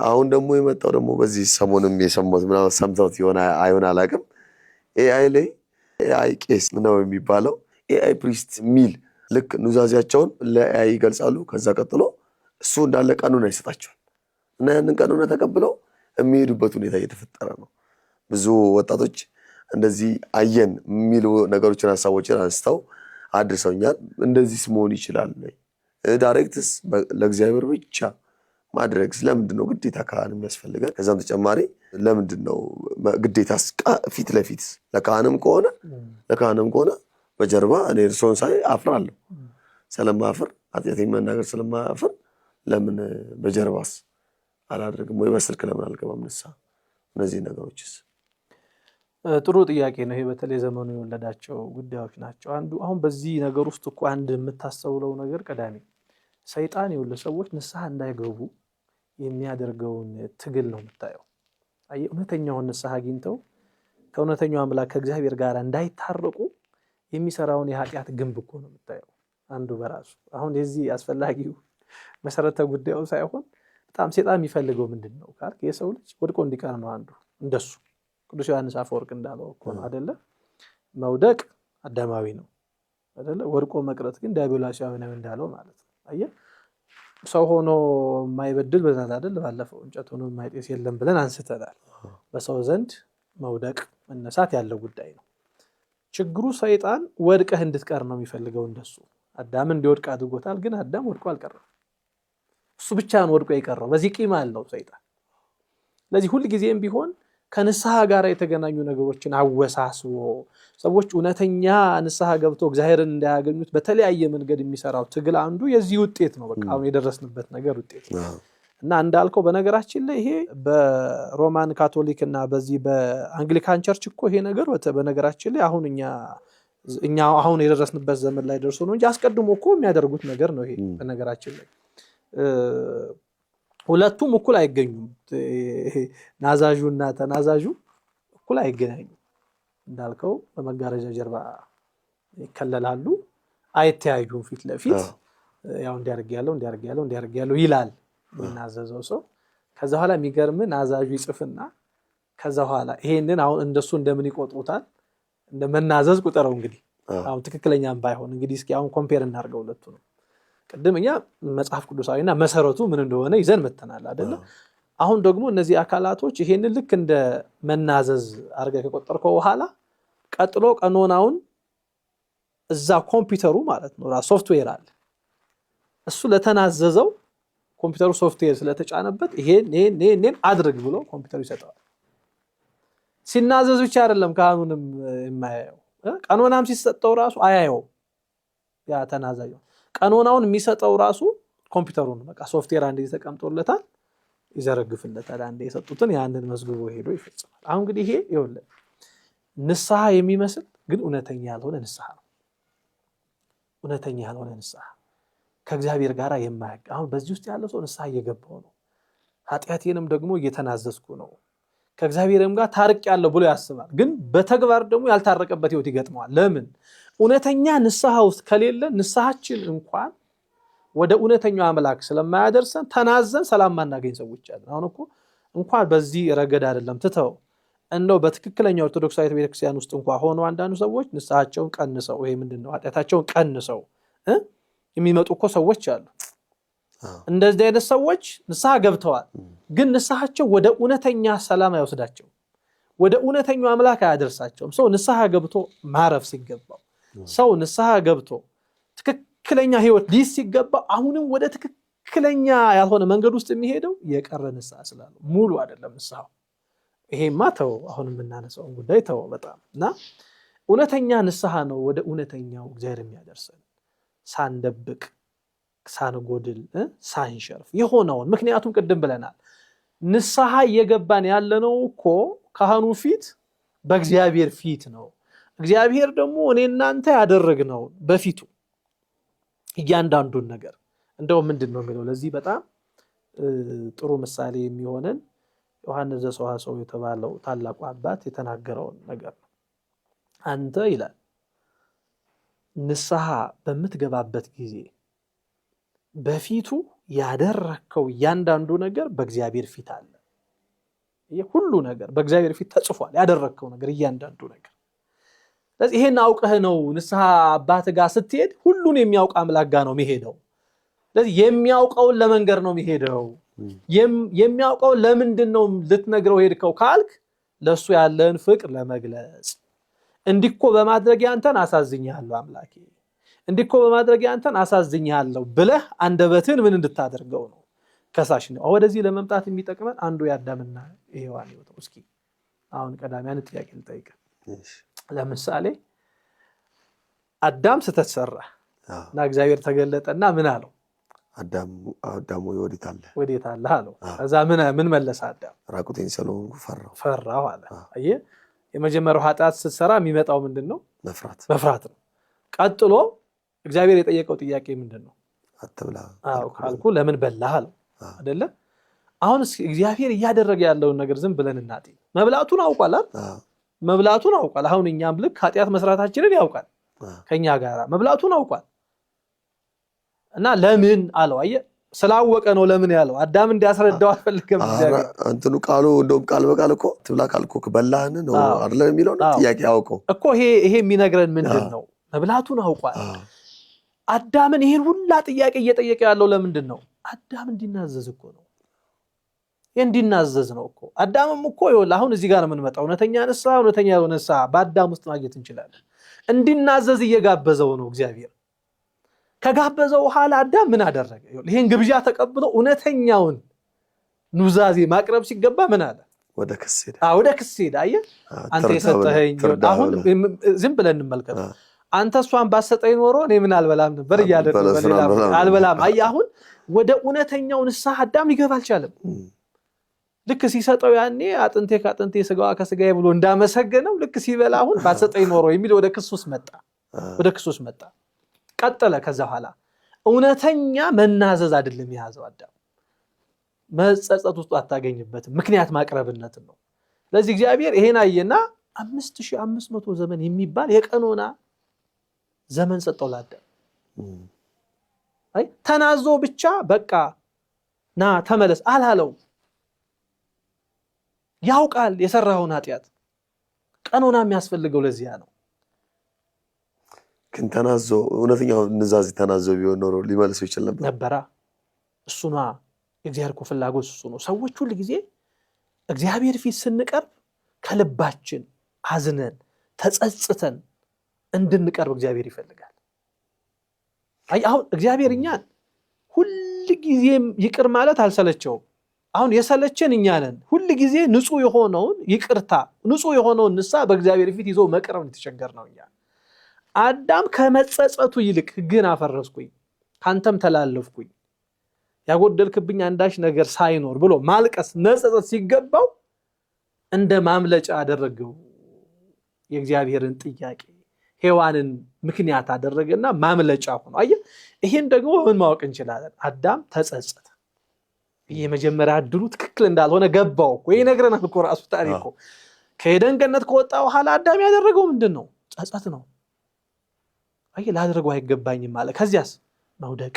አሁን ደግሞ የመጣው ደግሞ በዚህ ሰሞንም የሰማሁት ምናምን ሰምተውት የሆነ አይሆን አላውቅም። ኤአይ ላይ ኤአይ ቄስ ነው የሚባለው ኤአይ ፕሪስት ሚል ልክ ኑዛዜያቸውን ለኤአይ ይገልጻሉ። ከዛ ቀጥሎ እሱ እንዳለ ቀኑን አይሰጣቸውም እና ያንን ቀኑን ተቀብለው የሚሄዱበት ሁኔታ እየተፈጠረ ነው። ብዙ ወጣቶች እንደዚህ አየን የሚሉ ነገሮችን ሀሳቦችን አንስተው አድርሰውኛል። እንደዚህ መሆን ይችላል ዳይሬክትስ ለእግዚአብሔር ብቻ ማድረግ ስለምንድን ነው ግዴታ ካህን የሚያስፈልገን? ከዛም ተጨማሪ ለምንድን ነው ግዴታ ፊት ለፊት ለካህንም ከሆነ በጀርባ እኔ እርሶን ሳይ አፍራለሁ። ስለማፍር ኃጢአቴን መናገር ስለማፍር ለምን በጀርባስ አላደርግም ወይ በስልክ ለምን አልገባም ንስሐ? እነዚህ ነገሮችስ ጥሩ ጥያቄ ነው። ይሄ በተለይ ዘመኑ የወለዳቸው ጉዳዮች ናቸው። አንዱ አሁን በዚህ ነገር ውስጥ እኮ አንድ የምታስተውለው ነገር ቀዳሚ ሰይጣን የወለ ሰዎች ንስሐ እንዳይገቡ የሚያደርገውን ትግል ነው የምታየው። አይ እውነተኛውን ንስሐ አግኝተው ከእውነተኛው አምላክ ከእግዚአብሔር ጋር እንዳይታረቁ የሚሰራውን የኃጢአት ግንብ እኮ ነው የምታየው አንዱ በራሱ። አሁን የዚህ አስፈላጊው መሰረተ ጉዳዩ ሳይሆን በጣም ሰይጣን የሚፈልገው ምንድነው ካልክ የሰው ልጅ ወድቆ እንዲቀር ነው። አንዱ እንደሱ ቅዱስ ዮሐንስ አፈወርቅ እንዳለው እኮ ነው አይደለ? መውደቅ አዳማዊ ነው አይደለ? ወድቆ መቅረት ግን ዲያብሎሳዊ ነው እንዳለው ማለት ነው። አየህ ሰው ሆኖ የማይበድል በዛት አይደል? ባለፈው እንጨት ሆኖ የማይጤስ የለም ብለን አንስተናል። በሰው ዘንድ መውደቅ መነሳት ያለው ጉዳይ ነው። ችግሩ ሰይጣን ወድቀህ እንድትቀር ነው የሚፈልገው። እንደሱ አዳም እንዲወድቅ አድርጎታል። ግን አዳም ወድቆ አልቀረም። እሱ ብቻ ነው ወድቆ የቀረው። በዚህ ቂም አለው ሰይጣን። ስለዚህ ሁሉ ጊዜም ቢሆን ከንስሐ ጋር የተገናኙ ነገሮችን አወሳስቦ ሰዎች እውነተኛ ንስሐ ገብቶ እግዚአብሔርን እንዳያገኙት በተለያየ መንገድ የሚሰራው ትግል አንዱ የዚህ ውጤት ነው። በቃ አሁን የደረስንበት ነገር ውጤት ነው። እና እንዳልከው በነገራችን ላይ ይሄ በሮማን ካቶሊክ እና በዚህ በአንግሊካን ቸርች እኮ ይሄ ነገር በነገራችን ላይ አሁን እኛ አሁን የደረስንበት ዘመን ላይ ደርሶ ነው እንጂ አስቀድሞ እኮ የሚያደርጉት ነገር ነው ይሄ። በነገራችን ላይ ሁለቱም እኩል አይገኙም። ናዛዡና ተናዛዡ እኩል አይገናኙም። እንዳልከው በመጋረጃ ጀርባ ይከለላሉ፣ አይተያዩም። ፊት ለፊት ያው እንዲያርግ ያለው ይላል የሚናዘዘው ሰው። ከዛ በኋላ የሚገርም ናዛዡ ይጽፍና ከዛ በኋላ ይሄንን አሁን እንደሱ እንደምን ይቆጥሩታል? እንደመናዘዝ ቁጠረው እንግዲህ አሁን ትክክለኛም ባይሆን እንግዲህ እስኪ አሁን ኮምፔር እናድርገው ሁለቱ ነው። ቅድም እኛ መጽሐፍ ቅዱሳዊና መሰረቱ ምን እንደሆነ ይዘን መተናል አይደለ? አሁን ደግሞ እነዚህ አካላቶች ይሄንን ልክ እንደ መናዘዝ አድርገህ ከቆጠርከው በኋላ ቀጥሎ ቀኖናውን እዛ ኮምፒውተሩ ማለት ነው ራስ ሶፍትዌር አለ። እሱ ለተናዘዘው ኮምፒውተሩ ሶፍትዌር ስለተጫነበት ይሄን አድርግ ብሎ ኮምፒውተሩ ይሰጠዋል። ሲናዘዝ ብቻ አይደለም ካህኑንም የማያየው ቀኖናም ሲሰጠው ራሱ አያየው። ያ ተናዛዡ ቀኖናውን የሚሰጠው ራሱ ኮምፒውተሩ ነው። በቃ ሶፍትዌር አንዴ ተቀምጦለታል፣ ይዘረግፍለታል። አንዴ የሰጡትን ያንን መዝግቦ ሄዶ ይፈጽማል። አሁን እንግዲህ ይሄ ይኸውልህ ንስሐ የሚመስል ግን እውነተኛ ያልሆነ ንስሐ ነው። እውነተኛ ያልሆነ ንስሐ ከእግዚአብሔር ጋር የማያግ አሁን በዚህ ውስጥ ያለው ሰው ንስሐ እየገባው ነው። ኃጢአቴንም ደግሞ እየተናዘዝኩ ነው ከእግዚአብሔርም ጋር ታርቅ ያለው ብሎ ያስባል። ግን በተግባር ደግሞ ያልታረቀበት ህይወት ይገጥመዋል። ለምን? እውነተኛ ንስሐ ውስጥ ከሌለ ንስሐችን እንኳን ወደ እውነተኛው አምላክ ስለማያደርሰን ተናዘን ሰላም ማናገኝ ሰዎች አለን። አሁን እኮ እንኳን በዚህ ረገድ አይደለም ትተው እንደው በትክክለኛው ኦርቶዶክሳዊት ቤተክርስቲያን ውስጥ እንኳን ሆኖ አንዳንዱ ሰዎች ንስሐቸውን ቀንሰው ወይ ምንድነው ኃጢአታቸውን ቀንሰው የሚመጡ እኮ ሰዎች አሉ። እንደዚህ አይነት ሰዎች ንስሐ ገብተዋል፣ ግን ንስሐቸው ወደ እውነተኛ ሰላም አይወስዳቸው፣ ወደ እውነተኛው አምላክ አያደርሳቸውም። ሰው ንስሐ ገብቶ ማረፍ ሲገባው፣ ሰው ንስሐ ገብቶ ትክክለኛ ህይወት ሊይዝ ሲገባው አሁንም ወደ ትክክለኛ ያልሆነ መንገድ ውስጥ የሚሄደው የቀረ ንስሐ ስላለው ሙሉ አይደለም ንስሐው። ይሄማ ተው አሁን የምናነሳውን ጉዳይ ተው በጣም እና እውነተኛ ንስሐ ነው ወደ እውነተኛው እግዚአብሔር የሚያደርሰን ሳንደብቅ ሳንጎድል ሳንሸርፍ የሆነውን። ምክንያቱም ቅድም ብለናል ንስሐ እየገባን ያለነው እኮ ካህኑ ፊት በእግዚአብሔር ፊት ነው። እግዚአብሔር ደግሞ እኔ እናንተ ያደረግነው በፊቱ እያንዳንዱን ነገር እንደው ምንድነው የሚለው ለዚህ በጣም ጥሩ ምሳሌ የሚሆነን ዮሐንስ ዘሰዋስው የተባለው ታላቁ አባት የተናገረውን ነገር ነው። አንተ ይላል ንስሐ በምትገባበት ጊዜ በፊቱ ያደረከው እያንዳንዱ ነገር በእግዚአብሔር ፊት አለ። ሁሉ ነገር በእግዚአብሔር ፊት ተጽፏል። ያደረከው ነገር እያንዳንዱ ነገር። ስለዚህ ይሄን አውቀህ ነው ንስሐ አባት ጋር ስትሄድ ሁሉን የሚያውቅ አምላክ ጋር ነው የሚሄደው። ስለዚህ የሚያውቀውን ለመንገር ነው የሚሄደው። የሚያውቀው ለምንድነው ልትነግረው ሄድከው ካልክ ለሱ ያለን ፍቅር ለመግለጽ እንዲኮ በማድረግ አንተን አሳዝኛለሁ አምላኬ እንዲኮ በማድረግ አንተን አሳዝኛለሁ ብለህ አንደበትን ምን እንድታደርገው ነው ከሳሽ ነው። ወደዚህ ለመምጣት የሚጠቅመን አንዱ ያዳምና ሔዋን ህይወት ነው። እስኪ አሁን ቀዳሚ አንድ ጥያቄ ልጠይቅ። ለምሳሌ አዳም ስተሰራ እና እግዚአብሔር ተገለጠና ምን አለው? አዳም ወዴት አለ አለው። ከዛ ምን መለሰ አዳም? ራቁቴን ስለሆንኩ ፈራሁ አለ። አየህ የመጀመሪያው ኃጢአት ስትሰራ የሚመጣው ምንድነው? መፍራት ነው። ቀጥሎ እግዚአብሔር የጠየቀው ጥያቄ ምንድነው? አትብላ ካልኩ ለምን በላህ አለው አይደለ? አሁን እግዚአብሔር እያደረገ ያለውን ነገር ዝም ብለን እናጤ መብላቱን አውቋል አይደል? መብላቱን አውቋል። አሁን እኛም ልክ ኃጢአት መስራታችንን ያውቃል። ከኛ ጋር መብላቱን አውቋል። እና ለምን አለው? አየህ ስላወቀ ነው ለምን ያለው። አዳም እንዲያስረዳው አልፈልግም። እግዚአብሔር እንትኑ ቃሉ እንደውም ቃል በቃል እኮ ትብላ ካልኩ በላህን ነው አይደል የሚለው ጥያቄ አውቀው እኮ ይሄ የሚነግረን ምንድነው? መብላቱን አውቋል። አዳምን ይሄን ሁላ ጥያቄ እየጠየቀ ያለው ለምንድን ነው? አዳም እንዲናዘዝ እኮ ነው። እንዲናዘዝ ነው እኮ። አዳምም እኮ ይኸውልህ አሁን እዚህ ጋር ነው የምንመጣው። እውነተኛ ንስሐ እውነተኛ ያልሆነ ንስሐ በአዳም ውስጥ ማግኘት እንችላለን። እንዲናዘዝ እየጋበዘው ነው እግዚአብሔር። ከጋበዘው በኋላ አዳም ምን አደረገ? ይሄን ግብዣ ተቀብሎ እውነተኛውን ኑዛዜ ማቅረብ ሲገባ ምን አለ? ወደ ክስ ሄደ። አየህ አንተ የሰጠኸኝ አሁን ዝም ብለን እንመልከት። አንተ እሷን ባሰጠኝ ኖሮ እኔ ምን አልበላም ነበር እያለ አልበላም። አየህ አሁን ወደ እውነተኛው ንስሐ አዳም ሊገባ አልቻለም። ልክ ሲሰጠው ያኔ አጥንቴ ከአጥንቴ ስጋዋ ከስጋዬ ብሎ እንዳመሰገነው ልክ ሲበላ አሁን ባሰጠኝ ኖሮ የሚል ወደ ክሱስ መጣ። ቀጠለ። ከዛ በኋላ እውነተኛ መናዘዝ አይደለም የያዘው አዳም። መጸጸት ውስጥ አታገኝበትም። ምክንያት ማቅረብነትን ነው። ስለዚህ እግዚአብሔር ይሄን አየና 5500 ዘመን የሚባል የቀኖና ዘመን ሰጠው ለአዳም። ተናዞ ብቻ በቃ ና ተመለስ አላለው። ያውቃል የሰራውን ኃጢአት። ቀኖና የሚያስፈልገው ለዚያ ነው። ግን ተናዞ እውነተኛው ንዛዜ ተናዞ ቢሆን ኖሮ ሊመልሰው ይችል ነበራ። እሱና የእግዚአብሔር እኮ ፍላጎት እሱ ነው። ሰዎች ሁሉ ጊዜ እግዚአብሔር ፊት ስንቀርብ ከልባችን አዝነን ተጸጽተን እንድንቀርብ እግዚአብሔር ይፈልጋል። አሁን እግዚአብሔር እኛን ሁሉ ጊዜም ይቅር ማለት አልሰለቸውም። አሁን የሰለቸን እኛ ነን። ሁሉ ጊዜ ንጹህ የሆነውን ይቅርታ ንጹህ የሆነውን ንስሐ በእግዚአብሔር ፊት ይዞ መቅረብ የተቸገርነው እኛ። አዳም ከመጸጸቱ ይልቅ ሕግን አፈረስኩኝ ካንተም ተላለፍኩኝ ያጎደልክብኝ አንዳች ነገር ሳይኖር ብሎ ማልቀስ መጸጸት ሲገባው እንደ ማምለጫ አደረገው። የእግዚአብሔርን ጥያቄ ሔዋንን ምክንያት አደረገና ማምለጫ ሆኖ አየህ። ይሄን ደግሞ ምን ማወቅ እንችላለን? አዳም ተጸጸተ። የመጀመሪያ ዕድሉ ትክክል እንዳልሆነ ገባው እኮ። ይሄ ነግረናል እኮ ራሱ ታሪኩ። ከኤደን ገነት ከወጣ በኋላ አዳም ያደረገው ምንድነው? ጸጸት ነው። አየህ ላደርገው አይገባኝም ማለት። ከዚያስ መውደቅ፣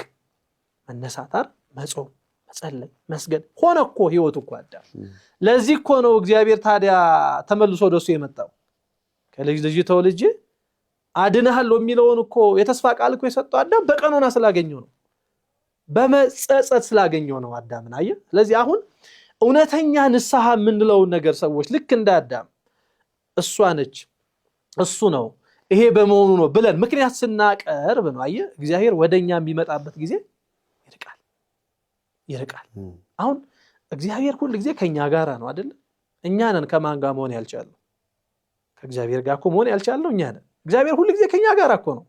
መነሳታር፣ መጾም፣ መጸለይ፣ መስገድ ሆነ እኮ ህይወቱ እኮ አዳም። ለዚህ እኮ ነው እግዚአብሔር ታዲያ ተመልሶ ወደሱ የመጣው። ከልጅ ልጅ ተወልጄ አድንሃለሁ የሚለውን እኮ የተስፋ ቃል እኮ የሰጠው አዳም በቀኖና ስላገኘው ነው። በመጸጸት ስላገኘው ነው አዳምን። አየህ ስለዚህ አሁን እውነተኛ ንስሐ የምንለውን ነገር ሰዎች ልክ እንደ አዳም እሷ ነች እሱ ነው ይሄ በመሆኑ ነው ብለን ምክንያት ስናቀርብ ነው አየህ እግዚአብሔር ወደኛ የሚመጣበት ጊዜ ይርቃል። አሁን እግዚአብሔር ሁሉ ጊዜ ከኛ ጋር ነው አይደል? እኛ ነን ከማን ጋር መሆን ያልቻለው? ከእግዚአብሔር ጋር እኮ መሆን ያልቻለው እኛ ነን። እግዚአብሔር ሁሉ ጊዜ ከኛ ጋር እኮ ነው።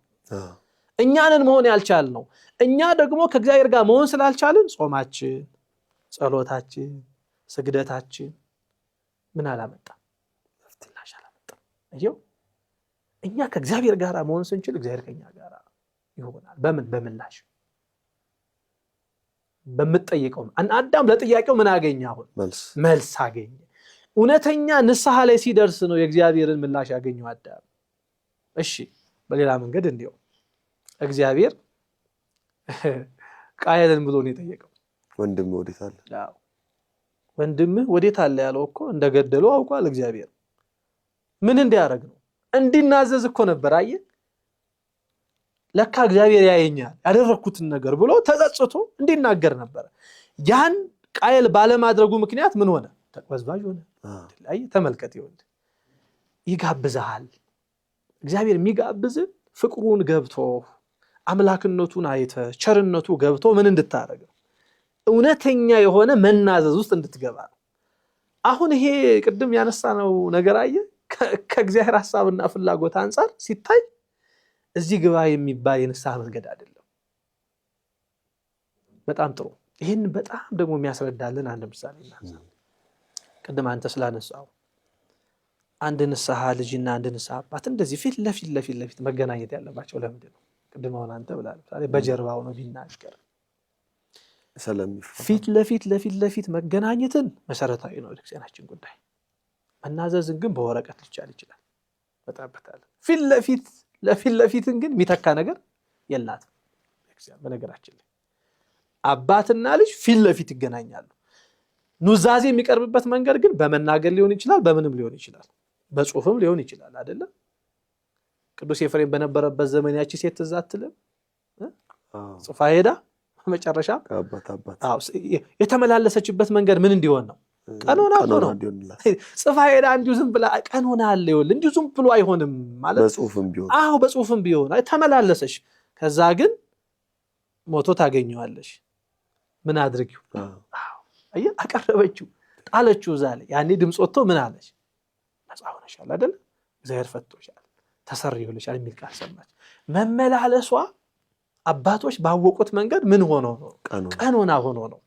እኛ ነን መሆን ያልቻልነው። እኛ ደግሞ ከእግዚአብሔር ጋር መሆን ስላልቻልን ጾማችን፣ ጸሎታችን፣ ስግደታችን ምን አላመጣም? ፍትላሽ አላመጣም። አይው እኛ ከእግዚአብሔር ጋር መሆን ስንችል እግዚአብሔር ከኛ ጋር ይሆናል። በምላሽ በመጠየቀው አዳም ለጥያቄው ምን አገኘ? አሁን መልስ አገኘ። እውነተኛ ንስሐ ላይ ሲደርስ ነው የእግዚአብሔርን ምላሽ ያገኘው አዳም። እሺ በሌላ መንገድ እንዲያው እግዚአብሔር ቃየልን ብሎ ነው የጠየቀው። ወንድምህ ወዴት አለ? አዎ ወንድምህ ወዴት አለ ያለው እኮ እንደገደለው አውቋል እግዚአብሔር። ምን እንዲያደርግ ነው? እንዲናዘዝ እኮ ነበር። አየህ ለካ እግዚአብሔር ያየኛል ያደረኩትን ነገር ብሎ ተጸጽቶ እንዲናገር ነበር። ያን ቃየል ባለማድረጉ ምክንያት ምን ሆነ? ተቅበዝባዥ ሆነ። አየህ ተመልከት፣ ይወድ ይጋብዛል። እግዚአብሔር የሚጋብዝ ፍቅሩን ገብቶ አምላክነቱን አይተ ቸርነቱ ገብቶ ምን እንድታረግ እውነተኛ የሆነ መናዘዝ ውስጥ እንድትገባ ነው። አሁን ይሄ ቅድም ያነሳነው ነገር አየህ ከእግዚአብሔር ሐሳብና ፍላጎት አንፃር ሲታይ እዚህ ግባ የሚባል የንስሐ መንገድ አይደለም። በጣም ጥሩ። ይሄን በጣም ደግሞ የሚያስረዳልን አንድ ምሳሌ እናንሳ። ቅድም አንተ ስላነሳው አንድ ንስሐ ልጅና አንድ ንስሐ አባት እንደዚህ ፊት ለፊት መገናኘት ያለባቸው ለምንድን ነው? ቅድም አሁን አንተ ብለሃል ምሳሌ በጀርባው ነው ቢናገር ፊት ለፊት መገናኘትን መሰረታዊ ነው ለክርስቲያናችን ጉዳይ። መናዘዝን ግን በወረቀት ሊቻል ይችላል። በጣም ፊት ለፊትን ግን የሚተካ ነገር የላትም ክርስቲያን። በነገራችን ላይ አባትና ልጅ ፊት ለፊት ይገናኛሉ። ኑዛዜ የሚቀርብበት መንገድ ግን በመናገር ሊሆን ይችላል፣ በምንም ሊሆን ይችላል፣ በጽሁፍም ሊሆን ይችላል አይደለም? ቅዱስ ኤፍሬም በነበረበት ዘመን ያቺ ሴት ትዝ አትልም? ጽፋ ሄዳ መጨረሻ የተመላለሰችበት መንገድ ምን እንዲሆን ነው? ቀኖና ነው። ጽፋ ሄዳ እንዲሁ ዝም ብላ ቀኖና አለ ይወል እንዲሁ ዝም ብሎ አይሆንም ማለት በጽሁፍም ቢሆን በጽሁፍም ቢሆን ተመላለሰች። ከዛ ግን ሞቶ ታገኘዋለሽ። ምን አድርጊው? አየ አቀረበችው፣ ጣለችው ዛለ። ያኔ ድምጽ ወጥቶ ምን አለች? ነፃ ሆነሻል አይደል? እግዚአብሔር ፈቶሻል፣ ተሰርዮልሻል የሚል ቃል ሰማች። መመላለሷ አባቶች ባወቁት መንገድ ምን ሆኖ ነው? ቀኖና ሆኖ ነው።